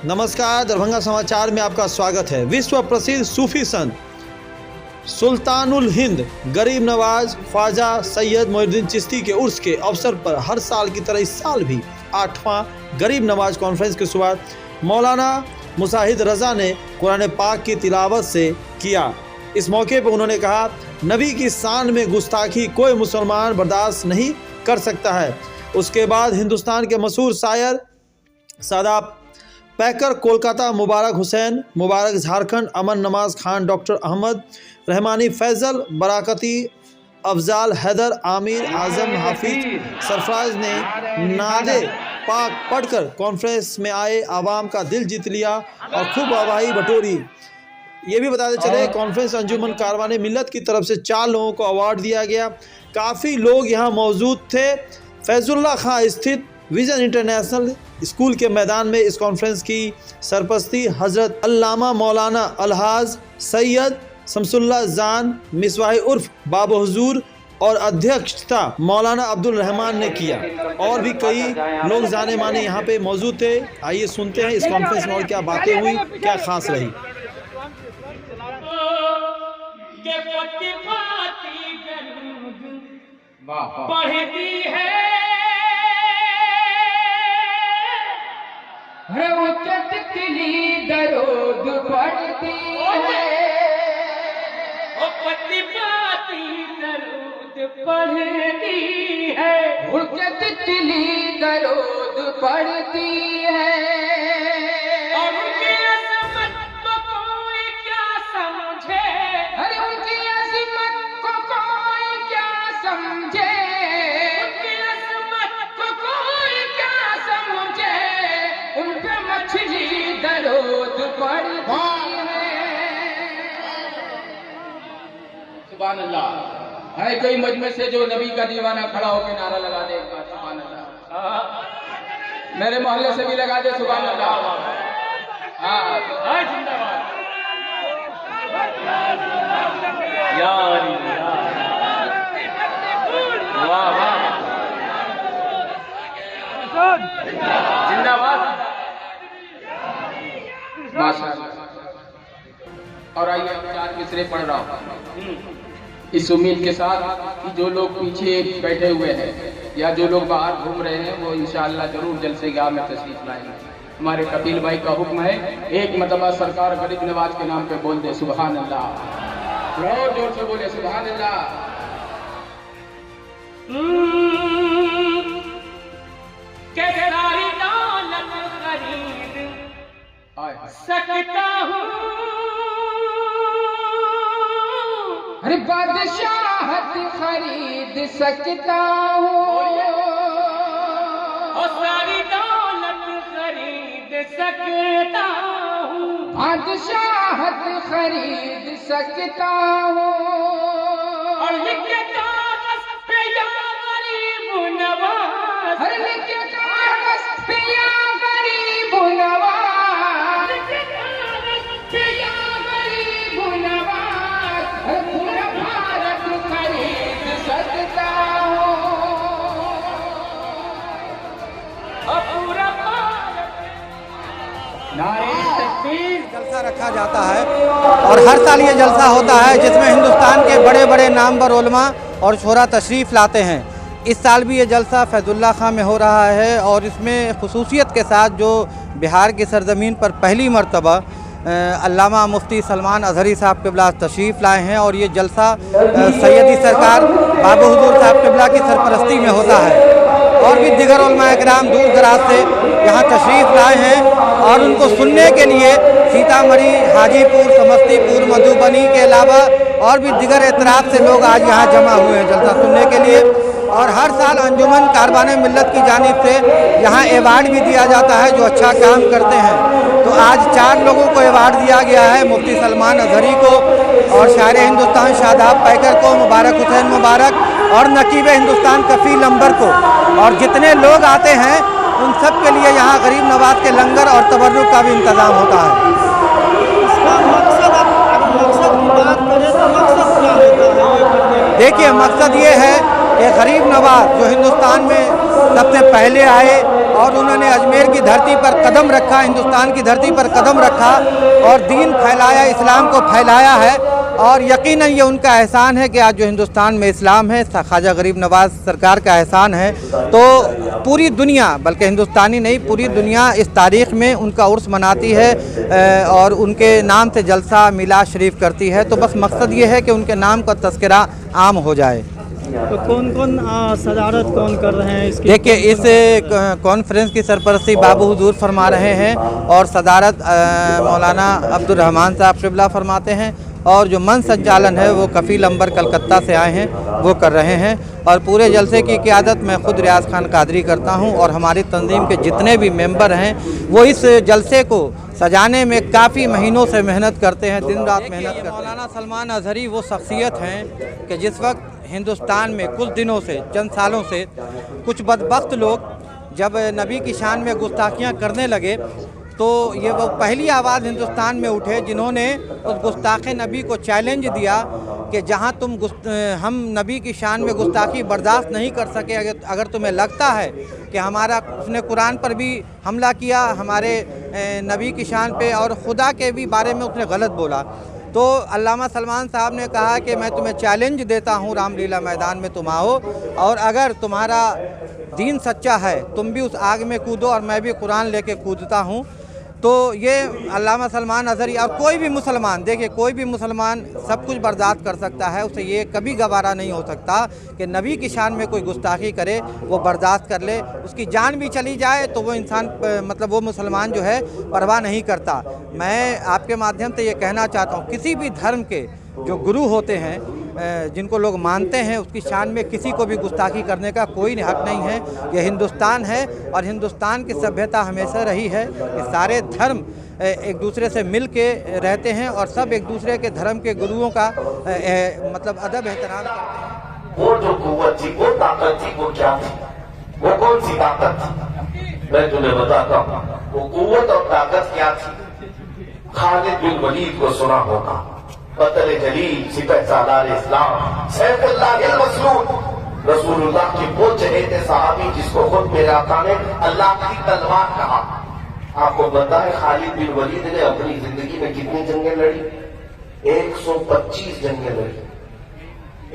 नमस्कार, दरभंगा समाचार में आपका स्वागत है। विश्व प्रसिद्ध सूफी संत सुल्तानुल हिंद गरीब नवाज ख्वाजा सैयद मोइनुद्दीन चिश्ती के उर्स के अवसर पर हर साल की तरह इस साल भी 8वां गरीब नवाज कॉन्फ्रेंस की शुरुआत मौलाना मुसाहिद रजा ने कुरान पाक की तिलावत से किया। इस मौके पर उन्होंने कहा, नबी की शान में गुस्ताखी कोई मुसलमान बर्दाश्त नहीं कर सकता है। उसके बाद हिंदुस्तान के मशहूर शायर सादाब पैकर कोलकाता, मुबारक हुसैन मुबारक झारखंड, अमन नमाज खान, डॉक्टर अहमद रहमानी, फैजल बराकती, अफजाल हैदर, आमिर आजम, हाफिज सरफराज ने नादे पाक पढ़कर कॉन्फ्रेंस में आए आवाम का दिल जीत लिया और खूब आवाही बटोरी। ये भी बताते चले, कॉन्फ्रेंस अंजुमन कारवाने मिल्लत की तरफ से 4 लोगों को अवार्ड दिया गया। काफ़ी लोग यहाँ मौजूद थे। फैजुल्ला खां स्थित विजन इंटरनेशनल स्कूल के मैदान में इस कॉन्फ्रेंस की सरपरस्ती हज़रत अल्लामा मौलाना अलहाज सैयद शमसुल्लाह जान मिसवाही उर्फ बाबा हुजूर और अध्यक्षता मौलाना अब्दुल रहमान ने किया। और भी कई लोग जाने माने यहाँ पे मौजूद थे। आइए सुनते हैं इस कॉन्फ्रेंस में और क्या बातें हुई, क्या खास रही। दरूद पढ़ती है, पति पाती दरूद पढ़ती है, हुज्जत तिली दरूद पढ़ती है। और उनकी अज़मत को कोई क्या समझे, अरे उनकी अज़मत को कोई क्या समझे, उनकी अज़मत को कोई क्या समझे, उन पे मछली दरूद पढ़ती है। सुभान अल्लाह। है कोई मजमे से जो नबी का दीवाना खड़ा होकर नारा लगा दे एक बार सुभान अल्लाह। मेरे मोहल्ले से भी लगा दे सुभान अल्लाह। हाँ जिंदाबाद यार वाह वाह जिंदाबाद माशाअल्लाह। और आइए 4 मिसरे पढ़ रहा हूँ इस उम्मीद के साथ कि जो लोग पीछे बैठे हुए हैं या जो लोग बाहर घूम रहे हैं वो इंशाअल्लाह जरूर जलसेगाह में तशरीफ लाएंगे। हमारे कपिल भाई का हुक्म है, एक मतबा सरकार गरीब नवाज के नाम पे बोल दे सुभान अल्लाह। जोर जोर से बोले सुभान अल्लाह। सारी दौलत खरीद सकता हूँ, अरे बादशाहत खरीद सकता हूँ, और सारी दौलत खरीद सकता हूँ, बादशाहत खरीद सकता हूँ। और लिखे कागज पे या गरीब नवाज, हर लिखे कागज पे या गरीब नवाज, लिखे कागज पे या गरीब नवाज, हर पूरा भारत खरीद सकता हूँ। और पूरा भारत नारे तकबीर। जलसा रखा जाता है और हर साल ये जलसा होता है जिसमें हिंदुस्तान के बड़े बड़े नामवर उलमा और शोरा तशरीफ़ लाते हैं। इस साल भी ये जलसा फैजुल्ला खां में हो रहा है और इसमें खुसूसियत के साथ जो बिहार की सरजमीन पर पहली मरतबा अल्लामा मुफ्ती सलमान अजहरी साहब क़िबला तशरीफ़ लाए हैं और ये जलसा सैयदी सरकार बाबा हुजूर साहब क़िबला की सरपरस्ती में होता है। और भी दिगर उलमा इकराम दूर दराज से यहाँ तशरीफ़ लाए हैं और उनको सुनने के लिए सीतामढ़ी, हाजीपुर, समस्तीपुर, मधुबनी के अलावा और भी दिगर एतराफ़ से लोग आज यहाँ जमा हुए हैं जलसा सुनने के लिए। और हर साल अंजुमन कारवाने मिल्लत की जानिब से यहाँ अवार्ड भी दिया जाता है जो अच्छा काम करते हैं। तो आज 4 लोगों को अवार्ड दिया गया है, मुफ्ती सलमान अजहरी को और शायर हिंदुस्तान शादाब पैकर को, मुबारक हुसैन मुबारक और नकीब हिंदुस्तान कफ़ील अंबर को। और जितने लोग आते हैं उन सब के लिए यहाँ गरीब नवाज के लंगर और तबर्रुक का भी इंतज़ाम होता है। इसका मकसद, अगर मकसद की बात करें तो मकसद क्या होता है? देखिए, मकसद ये है कि गरीब नवाज जो हिंदुस्तान में सबसे पहले आए और उन्होंने अजमेर की धरती पर कदम रखा, हिंदुस्तान की धरती पर कदम रखा और दीन फैलाया, इस्लाम को फैलाया है। और यकीनन ये उनका एहसान है कि आज जो हिंदुस्तान में इस्लाम है, ख्वाजा गरीब नवाज़ सरकार का एहसान है। तो पूरी दुनिया, बल्कि हिंदुस्तानी नहीं, पूरी दुनिया इस तारीख़ में उनका उर्स मनाती है और उनके नाम से जलसा मिलाद शरीफ करती है। तो बस मकसद ये है कि उनके नाम का तज़किरा आम हो जाए। तो कौन कौन सदारत कौन कर रहे हैं इसकी? देखिए, इस कॉन्फ्रेंस की सरपरस्ती बाबू हुजूर फरमा रहे हैं और सदारत मौलाना अब्दुल रहमान साहब क़िबला फरमाते हैं और जो मंच संचालन है वो कफ़ील अंबर कलकत्ता से आए हैं, वो कर रहे हैं। और पूरे जलसे की क़ियादत मैं ख़ुद रियाज़ खान कादरी करता हूं और हमारी तंजीम के जितने भी मेंबर हैं वो इस जलसे को सजाने में काफ़ी महीनों से मेहनत करते हैं, दिन रात मेहनत करते हैं। मौलाना सलमान अज़हरी वो शख्सियत हैं कि जिस वक्त हिंदुस्तान में कुछ दिनों से, चंद सालों से कुछ बदबख्त लोग जब नबी की शान में गुस्ताखियाँ करने लगे तो ये वो पहली आवाज़ हिंदुस्तान में उठे जिन्होंने उस गुस्ताखे नबी को चैलेंज दिया कि जहाँ हम नबी की शान में गुस्ताखी बर्दाश्त नहीं कर सके, अगर तुम्हें लगता है कि हमारा, उसने कुरान पर भी हमला किया, हमारे नबी की शान पे और खुदा के भी बारे में उसने गलत बोला, तो अल्लामा सलमान साहब ने कहा कि मैं तुम्हें चैलेंज देता हूँ, रामलीला मैदान में तुम आओ और अगर तुम्हारा दीन सच्चा है तुम भी उस आग में कूदो और मैं भी कुरान लेके कूदता हूँ। तो ये अल्लामा सलमान अज़हरी और कोई भी मुसलमान, देखिए कोई भी मुसलमान सब कुछ बर्दाश्त कर सकता है, उसे ये कभी गवारा नहीं हो सकता कि नबी की शान में कोई गुस्ताखी करे, वो बर्दाश्त कर ले, उसकी जान भी चली जाए तो वो इंसान, मतलब वो मुसलमान जो है परवाह नहीं करता। मैं आपके माध्यम से ये कहना चाहता हूँ, किसी भी धर्म के जो गुरु होते हैं, जिनको लोग मानते हैं, उसकी शान में किसी को भी गुस्ताखी करने का कोई हक नहीं है। यह हिंदुस्तान है और हिंदुस्तान की सभ्यता हमेशा रही है कि सारे धर्म एक दूसरे से मिल के रहते हैं और सब एक दूसरे के धर्म के गुरुओं का मतलब अदब एहतराम करते हैं। वो जो कुव्वत थी, वो ताकत थी, वो क्या थी? वो कौन सी ताकत थी? मैं तुम्हें बताता हूँ वो कुव्वत और ताकत क्या थी। खालिद बिन वलीद को सुना होगा, बतल जलील, सिपह सालार इस्लाम, सैफुल्लाह मसलूल, रसूलुल्लाह के वो चहेते सहाबी जिसको खुद मेरे आका ने अल्लाह की तलवार कहा। आपको पता है खालिद बिन वलीद ने अपनी जिंदगी में कितनी जंगें लड़ी? 125 जंगें लड़ी।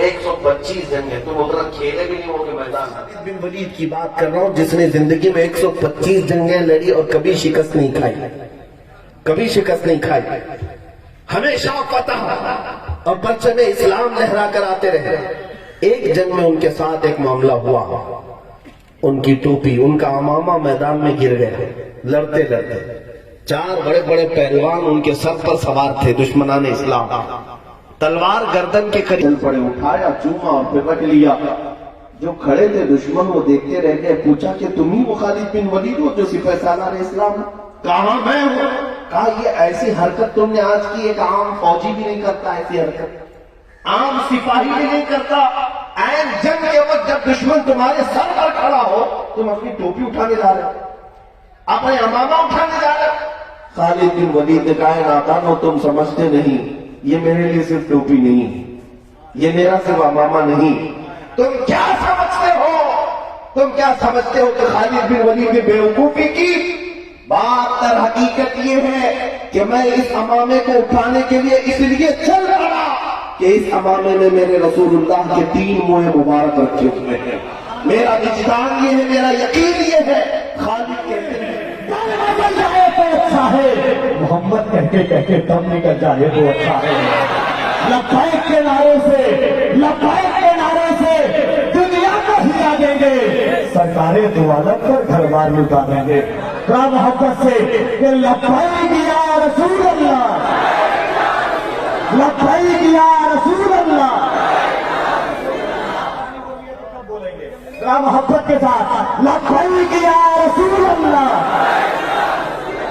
125 जंगें। तुम उधर खेले भी नहीं होगे मैदान। खालिद बिन वलीद की बात कर रहा हूं जिसने जिंदगी में 125 जंगें लड़ी और कभी शिकस्त नहीं खाई, कभी शिकस्त नहीं खाई, हमेशा फतह और परचम इस्लाम लहरा कर आते रहे। एक जंग में उनके साथ एक मामला हुआ, उनकी टोपी, उनका अमामा मैदान में गिर गया। लड़ते लड़ते 4 बड़े बड़े पहलवान उनके सर पर सवार थे, दुश्मनान इस्लाम। तलवार गर्दन के करीब पड़े, उठाया, चूमा और फिर रख लिया। जो खड़े थे दुश्मन वो देखते रह गए। पूछा कि तुम ही वो खालिद बिन वलीद हो जो सिपह सालार इस्लाम? कहा मैं हूं। कहा ये ऐसी हरकत तुमने आज की, एक आम फौजी भी नहीं करता ऐसी हरकत, आम सिपाही भी नहीं करता। ऐन जंग के वक्त जब दुश्मन तुम्हारे सर पर खड़ा हो, तुम अपनी टोपी उठाने जा रहे हो, अपने अमामा उठाने जा रहे हो। खालिद बिन वलीद ने कहा, नादानो तुम समझते नहीं, ये मेरे लिए सिर्फ टोपी नहीं, ये मेरा सिर्फ अमामा नहीं। तुम क्या समझते हो? तुम क्या समझते हो कि खालिद बिन वलीद ने बेवकूफी की? बात तर हकीकत ये है कि मैं इस अमामे को उठाने के लिए इसलिए चल पड़ा कि इस अमामे में मेरे रसूलुल्लाह के 3 मुँह मुबारक रखे हुए हैं। मेरा विजदान ये है, मेरा यकीन ये है। खालिद कहते हैं तो अच्छा है, मोहम्मद कहते कहते दम निकल जाए तो अच्छा है। लब्बाइक के नारे से, लब्बाइक के नारे से दुनिया को हिला देंगे, सरकारें दुआला पर घर बार लुटा देंगे। मोहब्बत से कि लब्बाइक या रसूल अल्लाह, लब्बाइक या रसूल अल्लाह, मोहब्बत के साथ लब्बाइक या रसूल अल्लाह,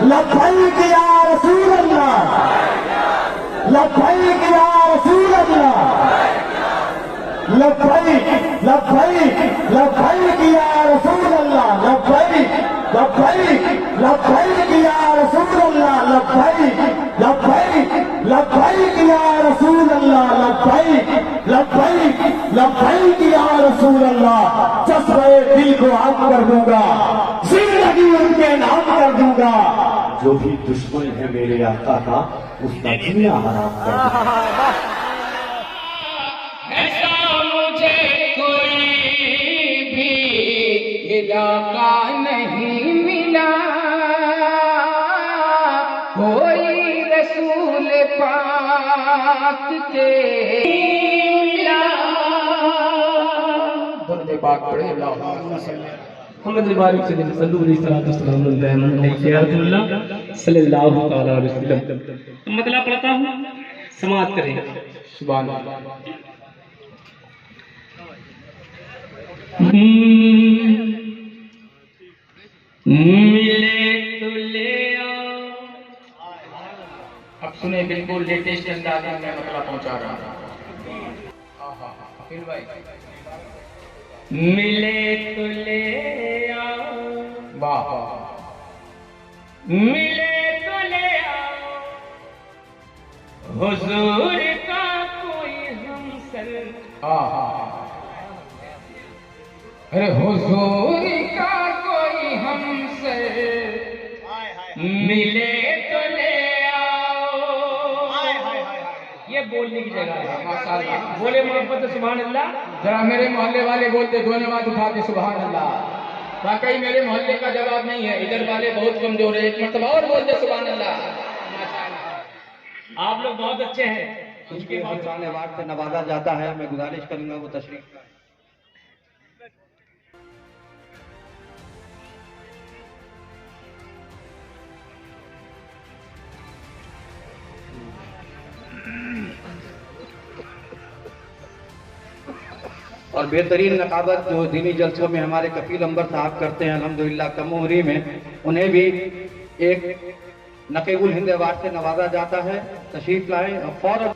लब्बाइक या रसूल अल्लाह, लब्बाइक या रसूल अल्लाह, लब्बाइक लब्बाइक लब्बाइक या रसूल अल्लाह, लब्बाइक लब्बाइक लब्बाइक या रसूल अल्लाह, लब्बाइक लब्बाइक लब्बाइक या रसूल अल्लाह, लब्बाइक लब्बाइक लब्बाइक या रसूल अल्लाह। जज्बे दिल को आग कर दूंगा, जिंदगी उनके नाम कर दूंगा। जो भी दुश्मन है मेरे आका का उसका जीना हराम कर दूंगा। ऐसा मुझे कोई भी इलाका नहीं मिला, कोई रसूल पाक के मिला। बंदे पाक पढ़े मोहम्मद बारिक से सल्लल्लाहु अलैहि वसल्लम। मतलब पढ़ता हूँ, समाप्त करें। सुभान अल्लाह। मिले तो ले आओ। अब सुने बिल्कुल लेटेस्ट अंदाज में मैं मतलब पहुंचा रहा हूँ। फिर भाई मिले तो ले आओ, वाह वाह, मिले तो ले आओ, हुजूर का कोई हमसर। अरे हुजूर का कोई हमसर मिले तो ले आओ। ये बोलने की जगह है। माशाअल्लाह। बोले मोहब्बत से सुभान अल्लाह। जरा मेरे मोहल्ले वाले बोलते दो नवाज उठा के सुभान अल्लाह। वाकई मेरे मोहल्ले का जवाब नहीं है, इधर वाले बहुत कमजोर है। एक मरतबा और बोलते सुभान अल्लाह। आप लोग बहुत अच्छे हैं। उनके दीवान अवार्ड से नवाजा जाता है। मैं गुजारिश करूंगा वो तशरीफ लाएं। और बेहतरीन नकाबत जो दीनी जलसों में हमारे कफील अंबर साहब करते हैं अल्हम्दुलिल्लाह कम उम्री में, उन्हें भी एक नकीबुल हिंद अवार्ड से नवाजा जाता है। तशरीफ लाएं और फौरन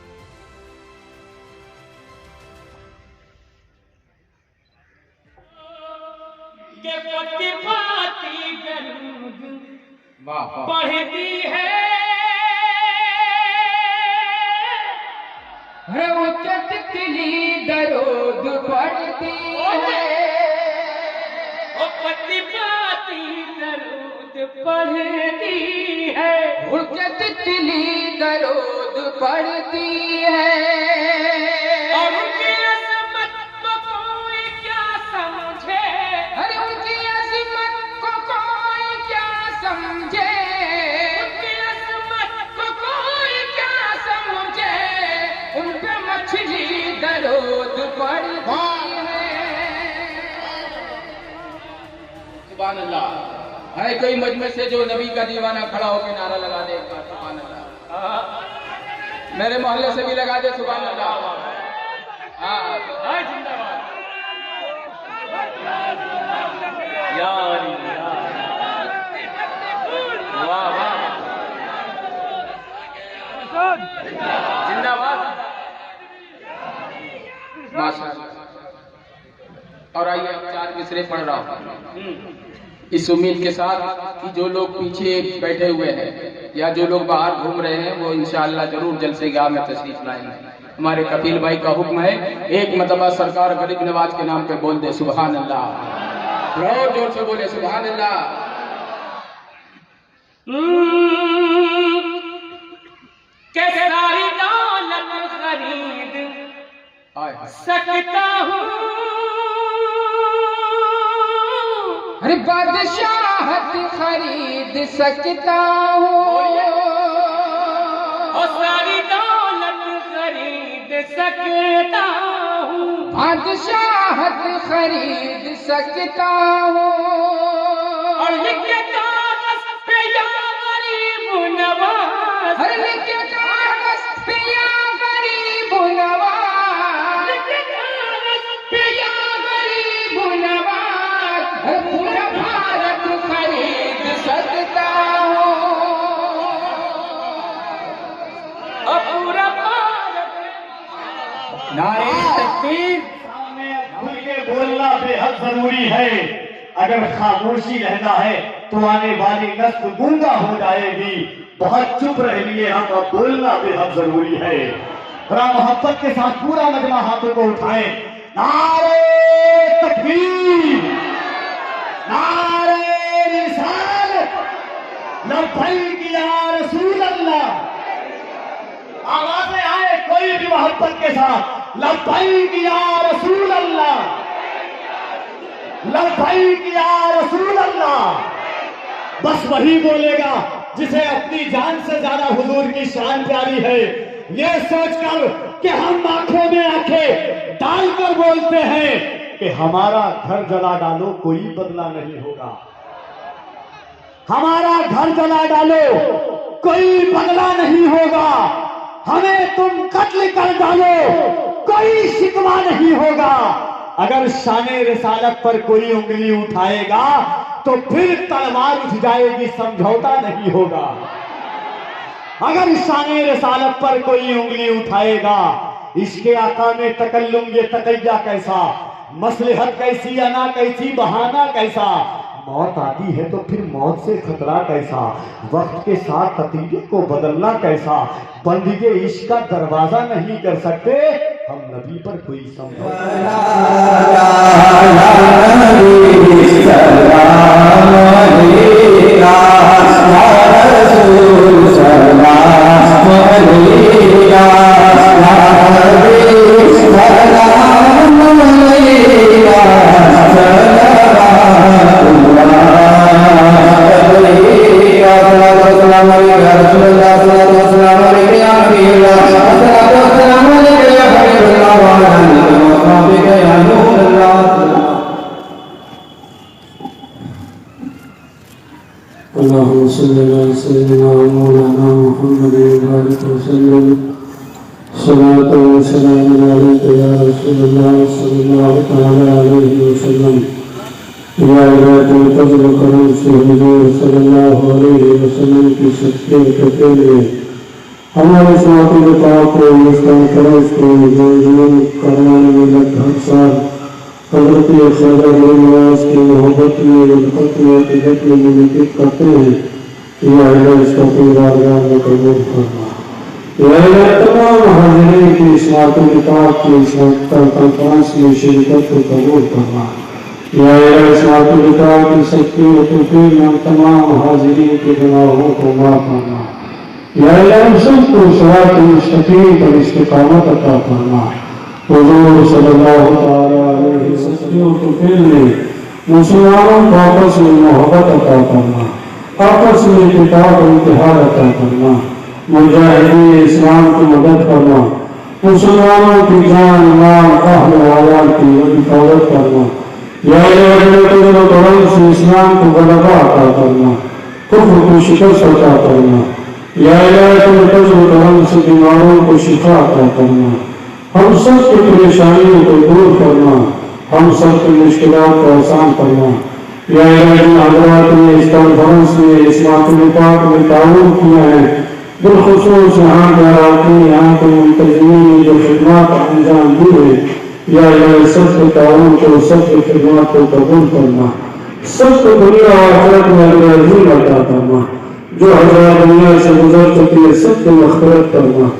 पढ़ती है दरूद पढ़ती है। ओ पति पाती दरूद पढ़ती है। तितली दरूद पढ़ती है। और उनकी अजमत को कोई क्या समझे। अरे उनकी अजमत को कोई क्या समझे। उनकी अजमत को कोई क्या समझे। उन पे मछली दरूद पढ़ती है। सुभान अल्लाह। है कोई मजमे से जो नबी का दीवाना खड़ा होकर नारा लगा दे एक बार सुभान अल्लाह। मेरे मोहल्ले से भी लगा दे सुभान अल्लाह। हाँ जिंदाबाद। वाह वाह जिंदाबाद माशाअल्लाह। और आइए चार मिसरे पढ़ रहा हूँ इस उम्मीद के साथ कि जो लोग पीछे बैठे हुए हैं या जो लोग बाहर घूम रहे हैं वो इंशाअल्लाह जरूर जलसेगाह में तशरीफ लाएंगे। हमारे कफील भाई का हुक्म है, एक मरतबा सरकार गरीब नवाज के नाम पे बोल दे सुभान अल्लाह। बहुत जोर से बोले सुभान अल्लाह। कैसे सारी दौलत खरीद सकता हूँ। अरे बादशाहत खरीद सकता हूँ। और सारी दौलत खरीद सकता हूँ। बादशाहत खरीद सकता हूँ। और लिख के कागज पे या गरीब नवाज। हर लिख के कागज पे या गरीब नवाज। लिख के कागज पे या गरीब नवाज। हर पूरा भारत खरीद सकता हूँ। और पूरा भारत। नारे तकबीर। खुल के बोलना बेहद जरूरी है। अगर खामोशी रहना है तो आने वाली नस्ल गूंगा हो जाएगी। बहुत चुप रह लिए हम, अब बोलना बेहद जरूरी है। बड़ा मोहब्बत के साथ पूरा मजमा हाथों को उठाएं। नारे तकबीर, नारे रिसालत। लब्बैक या रसूल अल्लाह। आवाजें आए कोई भी मोहब्बत के साथ, लब्बैक या रसूल अल्लाह, लब्बैक या रसूल अल्लाह। बस वही बोलेगा जिसे अपनी जान से ज्यादा हुजूर की शान प्यारी है। ये सोचकर कि हम आंखों में आंखें डालकर बोलते हैं कि हमारा घर जला डालो कोई बदला नहीं होगा, हमारा घर जला डालो कोई बदला नहीं होगा, हमें तुम कत्ल कर डालो कोई शिकवा नहीं होगा। अगर शाने रिसालत पर कोई उंगली उठाएगा तो फिर तलवार उठ जाएगी, समझौता नहीं होगा। अगर शाने रिसालत पर कोई उंगली उठाएगा, इसके आका में तकल्लुम ये तकैया कैसा, मसलहत कैसी अना कैसी, बहाना कैसा, मौत आती है तो फिर मौत से खतरा कैसा, वक्त के साथ नतीजे को बदलना कैसा, बंदगी इश्क का दरवाजा नहीं कर सकते हम नबी पर कोई अल्लाहुम्मा सल्ली अला सय्यिदिना मौलाना मुहम्मद व बारिक वसल्लम। सलातो व सलाम अलैका या रसूलल्लाह सल्लल्लाहु तआला अलैहि वसल्लम। या इलाही फज़ल करम से हुजूर सल्लल्लाहु अलैहि वसल्लम की सच्चे कहते हुए हमारे साथी पाक को इस कॉन्फ्रेंस को जो करवाने में लगभग साल हज़रत ख्वाजा गरीब नवाज की मोहब्बत में खत्म में मुनक़िद करते हैं। या अल्लाह इसका बारगाह में कबूल फरमा। या अल्लाह तमाम हाज़िरीन की इस मातम-ए-पाक की इस कॉन्फ्रेंस में शिरकत को कबूल फरमा। या अल्लाह इस मातम-ए-पाक की सच्ची व तौफ़ीक़ में तमाम हाज़िरीन के गुनाहों को माफ़ फरमा। या अल्लाह हम सबको सिरात मुस्तक़ीम पर इस्तिक़ामत अता फरमा। हुजूर सल्लल्लाहु अलैहि वसल्लम के फिर में मुसलमानों को आपस में मोहब्बत अता फरमा, आपस में इत्तेफ़ाक़ और इत्तेहाद अता फरमा। मुजाहिदीन इस्लाम की मदद फरमा, मुसलमानों की जान माल अहल औलाद की हिफाज़त फरमा। या अल्लाह से इस्लाम को गलबा अता फरमा, कुफ्र को शिकस्त अता फरमा। या अल्लाह से बीमारों को शिफा अता फरमा, हम सब की परेशानियों को दूर करना, हम सब की मुश्किलात को आसान करना। या हज़रात ने इस कॉन्फ्रेंस में इस मातम-ए-पाक में ताउन किया है, बिलखुसूस यहाँ के अराकीन यहाँ के मुंतज़मीन ने जो खिदमत अंजाम दी है, या सब के ताउन को सब की खिदमत को कबूल करना, सब को दुनिया और आखिरत में अज़ीम अता फरमा। जो हज़रात दुनिया से गुजर चुकी है सब को मग़फ़िरत करना।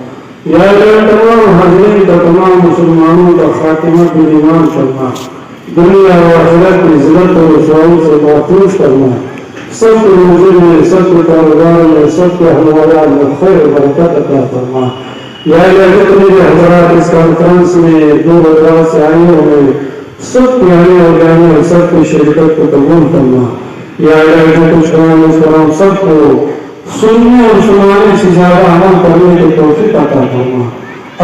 या तमाम हाज़िरीन का तमाम मुसलमानों का खातिमा भी ईमान करना, दुनिया और आखिरत में ज़िल्लत और रुसवाई से महफूज करना, सब के रोज़े में, सब के कारोबार में, सब के हवाला में खैर बरकत अता फरमा। या जितने भी हज़रात इस कॉन्फ्रेंस में दूर दराज से आए हुए सब के आने और जाने और सब की शिरकत को कबूल करना। या जो कुछ कराम सबको सुनने और सुनाने से ज्यादा अमल करने की तौफीक अता फरमा,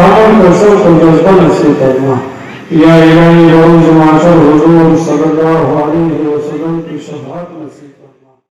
अमल का सबको जज्बा नसीब फरमा। या इलाही रोज़ माशर हुजूर सल्लल्लाहु अलैहि वसल्लम की शफ़ाअत नसीब